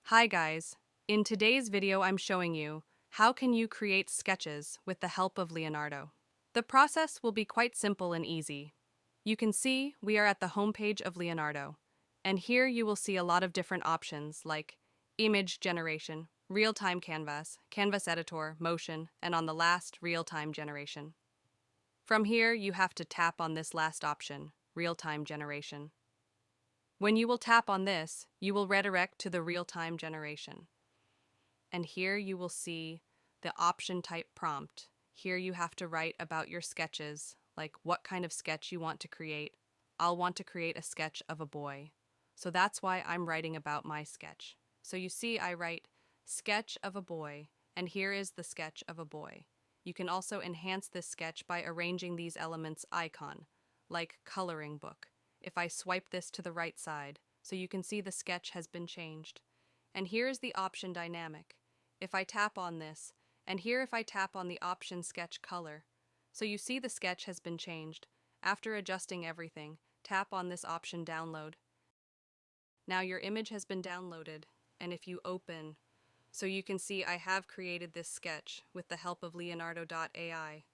Hi guys, in today's video I'm showing you how can you create sketches with the help of Leonardo. The process will be quite simple and easy. You can see we are at the homepage of Leonardo, and here you will see a lot of different options like image generation, real-time canvas, canvas editor, motion, and on the last, real-time generation. From here you have to tap on this last option, real-time generation. When you will tap on this, you will redirect to the real-time generation. And here you will see the option type prompt. Here you have to write about your sketches, like what kind of sketch you want to create. I'll want to create a sketch of a boy. So that's why I'm writing about my sketch. So you see I write sketch of a boy, and here is the sketch of a boy. You can also enhance this sketch by arranging these elements icon, like coloring book. If I swipe this to the right side, so you can see the sketch has been changed. And here is the option dynamic. If I tap on this, and here if I tap on the option sketch color, so you see the sketch has been changed. After adjusting everything, tap on this option download. Now your image has been downloaded, and if you open, so you can see I have created this sketch with the help of Leonardo.ai.